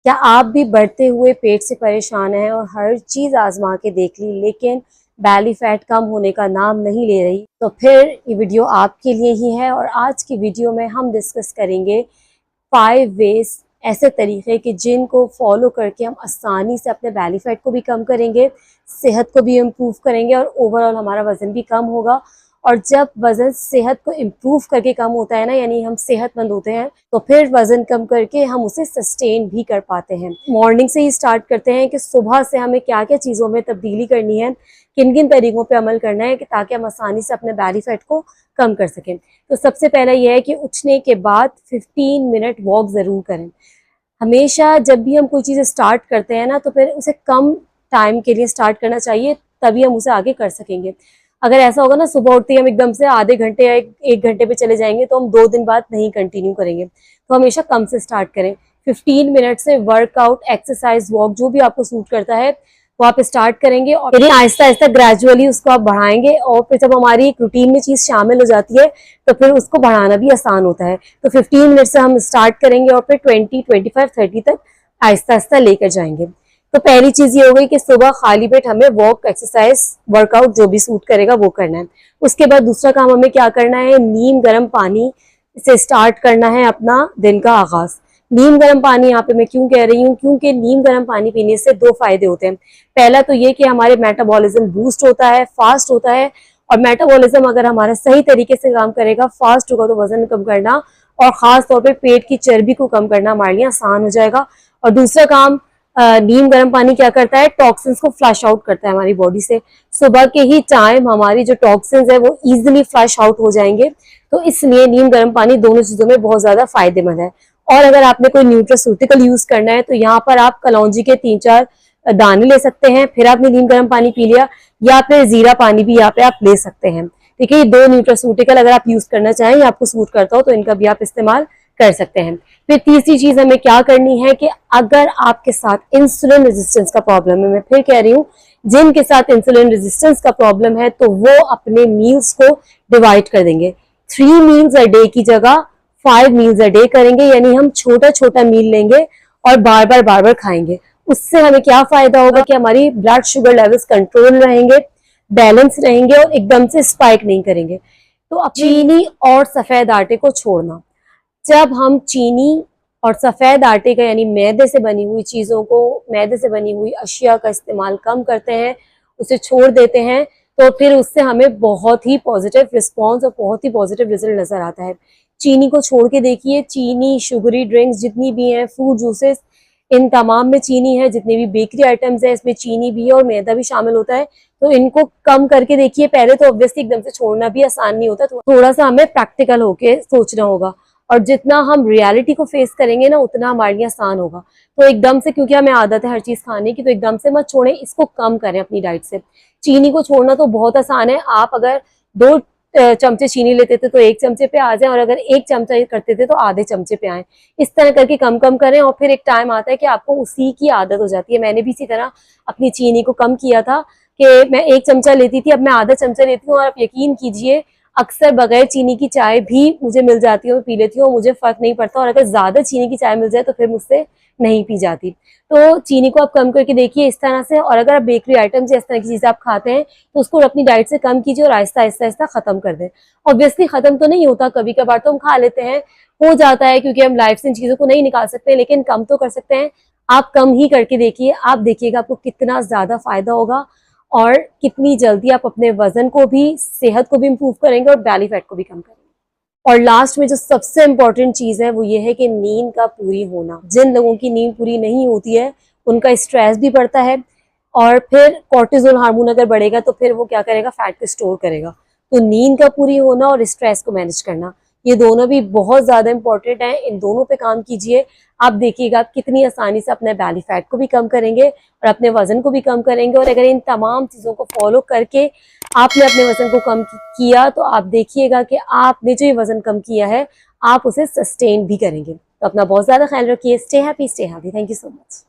क्या आप भी बढ़ते हुए पेट से परेशान हैं और हर चीज़ आजमा के देख ली लेकिन बैली फैट कम होने का नाम नहीं ले रही? तो फिर ये वीडियो आपके लिए ही है। और आज की वीडियो में हम डिस्कस करेंगे 5 वेज, ऐसे तरीके कि जिनको फॉलो करके हम आसानी से अपने बैली फैट को भी कम करेंगे, सेहत को भी इम्प्रूव करेंगे और ओवरऑल हमारा वज़न भी कम होगा। और जब वज़न सेहत को इम्प्रूव करके कम होता है ना, यानी हम सेहतमंद होते हैं, तो फिर वज़न कम करके हम उसे सस्टेन भी कर पाते हैं। मॉर्निंग से ही स्टार्ट करते हैं कि सुबह से हमें क्या क्या चीज़ों में तब्दीली करनी है, किन किन तरीक़ों पे अमल करना है कि ताकि हम आसानी से अपने बैली फैट को कम कर सकें। तो सबसे पहला यह है कि उठने के बाद 15 मिनट वॉक ज़रूर करें। हमेशा जब भी हम कोई चीज़ स्टार्ट करते हैं ना, तो फिर उसे कम टाइम के लिए स्टार्ट करना चाहिए, तभी हम उसे आगे कर सकेंगे। अगर ऐसा होगा ना, सुबह उठते ही हम एकदम से आधे घंटे या एक घंटे पे चले जाएंगे, तो हम 2 दिन बाद नहीं कंटिन्यू करेंगे। तो हमेशा कम से स्टार्ट करें। 15 मिनट से वर्कआउट, एक्सरसाइज, वॉक जो भी आपको सूट करता है वो आप स्टार्ट करेंगे और फिर आहिस्ता आहिस्ता ग्रेजुअली उसको आप बढ़ाएंगे। और फिर जब हमारी एक रूटीन में चीज़ शामिल हो जाती है तो फिर उसको बढ़ाना भी आसान होता है। तो 15 मिनट से हम स्टार्ट करेंगे और फिर 20, 25, 30 तक आहिस्ता आहिस्ता लेकर जाएंगे। तो पहली चीज़ ये हो गई कि सुबह खाली पेट हमें वॉक, एक्सरसाइज, वर्कआउट जो भी सूट करेगा वो करना है। उसके बाद दूसरा काम हमें क्या करना है, नीम गर्म पानी से स्टार्ट करना है अपना दिन का आगाज़। नीम गर्म पानी यहाँ पे मैं क्यों कह रही हूँ, क्योंकि नीम गर्म पानी पीने से 2 फायदे होते हैं। पहला तो ये कि हमारे मेटाबॉलिज्म बूस्ट होता है, फास्ट होता है। और मेटाबॉलिज्म अगर हमारा सही तरीके से काम करेगा, फास्ट होगा, तो वजन कम करना और ख़ास तौर पे पेट की चर्बी को कम करना हमारे लिए आसान हो जाएगा। और दूसरा काम, नीम गर्म पानी क्या करता है, टॉक्सिन्स को फ्लश आउट करता है हमारी बॉडी से। सुबह के ही टाइम हमारी जो टॉक्सिन्स है वो इजीली फ्लश आउट हो जाएंगे। तो इसलिए नीम गर्म पानी दोनों चीज़ों में बहुत ज़्यादा फायदेमंद है। और अगर आपने कोई न्यूट्रास्यूटिकल यूज़ करना है तो यहाँ पर आप कलौंजी के 3-4 दाने ले सकते हैं, फिर आपने नीम गर्म पानी पी लिया, या फिर जीरा पानी भी यहाँ पे आप ले सकते हैं। ठीक है, ये 2 न्यूट्रास्यूटिकल अगर आप यूज़ करना चाहें या आपको सूट करता हो तो इनका भी आप इस्तेमाल कर सकते हैं। फिर तीसरी चीज हमें क्या करनी है कि अगर आपके साथ इंसुलिन रेजिस्टेंस का प्रॉब्लम है, मैं फिर कह रही हूँ, जिनके साथ इंसुलिन रेजिस्टेंस का प्रॉब्लम है तो वो अपने मील्स को डिवाइड कर देंगे। 3 मील्स अ डे की जगह 5 मील्स अ डे करेंगे, यानी हम छोटा छोटा मील लेंगे और बार बार खाएंगे। उससे हमें क्या फायदा होगा कि हमारी ब्लड शुगर लेवल्स कंट्रोल रहेंगे, बैलेंस रहेंगे और एकदम से स्पाइक नहीं करेंगे। तो अब चीनी और सफेद आटे को छोड़ना। जब हम चीनी और सफ़ेद आटे का यानी मैदे से बनी हुई चीज़ों को, मैदे से बनी हुई अशिया का इस्तेमाल कम करते हैं, उसे छोड़ देते हैं, तो फिर उससे हमें बहुत ही पॉजिटिव रिस्पॉन्स और बहुत ही पॉजिटिव रिजल्ट नज़र आता है। चीनी को छोड़ के देखिए, चीनी, शुगरी ड्रिंक्स जितनी भी हैं, फ्रूट जूसेस, इन तमाम में चीनी है। जितने भी बेकरी आइटम्स हैं इसमें चीनी भी है और मैदा भी शामिल होता है। तो इनको कम करके देखिए। पहले तो ऑब्वियसली एकदम से छोड़ना भी आसान नहीं होता, थोड़ा सा हमें प्रैक्टिकल होके सोचना होगा। और जितना हम रियलिटी को फेस करेंगे ना, उतना हमारे लिए आसान होगा। तो एकदम से, क्योंकि हमें आदत है हर चीज़ खाने की, तो एकदम से मत छोड़ें, इसको कम करें अपनी डाइट से। चीनी को छोड़ना तो बहुत आसान है। आप अगर 2 चमचे चीनी लेते थे तो 1 चमचे पे आ जाएं, और अगर 1 चमचा करते थे तो आधे चमचे पे आए। इस तरह करके कम कम करें और फिर एक टाइम आता है कि आपको उसी की आदत हो जाती है। मैंने भी इसी तरह अपनी चीनी को कम किया था कि मैं 1 चमचा लेती थी, अब मैं आधा चमचा लेती हूँ। और आप यकीन कीजिए, अक्सर बगैर चीनी की चाय भी मुझे मिल जाती है, मैं पी लेती हूँ, मुझे फर्क नहीं पड़ता। और अगर ज्यादा चीनी की चाय मिल जाए तो फिर मुझसे नहीं पी जाती। तो चीनी को आप कम करके देखिए इस तरह से। और अगर आप बेकरी आइटम्स या इस तरह की चीजें आप खाते हैं तो उसको अपनी डाइट से कम कीजिए और आहिस्ता आहिस्ता आहिस्ता खत्म कर दें। ऑब्वियसली खत्म तो नहीं होता, कभी कभार तो हम खा लेते हैं, हो जाता है, क्योंकि हम लाइफ से इन चीजों को नहीं निकाल सकते, लेकिन कम तो कर सकते हैं। आप कम ही करके देखिए, आप देखिएगा आपको कितना ज्यादा फायदा होगा और कितनी जल्दी आप अपने वजन को भी, सेहत को भी इम्प्रूव करेंगे और बैली फैट को भी कम करेंगे। और लास्ट में जो सबसे इम्पोर्टेंट चीज़ है वो ये है कि नींद का पूरी होना। जिन लोगों की नींद पूरी नहीं होती है उनका स्ट्रेस भी बढ़ता है, और फिर कॉर्टिसोल हार्मोन अगर बढ़ेगा तो फिर वो क्या करेगा, फैट को स्टोर करेगा। तो नींद का पूरी होना और स्ट्रेस को मैनेज करना, ये दोनों भी बहुत ज़्यादा इंपॉर्टेंट है। इन दोनों पे काम कीजिए, आप देखिएगा आप कितनी आसानी से अपने बैली फैट को भी कम करेंगे और अपने वजन को भी कम करेंगे। और अगर इन तमाम चीज़ों को फॉलो करके आपने अपने वजन को कम किया तो आप देखिएगा कि आपने जो ये वजन कम किया है आप उसे सस्टेन भी करेंगे। तो अपना बहुत ज़्यादा ख्याल रखिए। Stay happy, stay healthy. Thank you so much.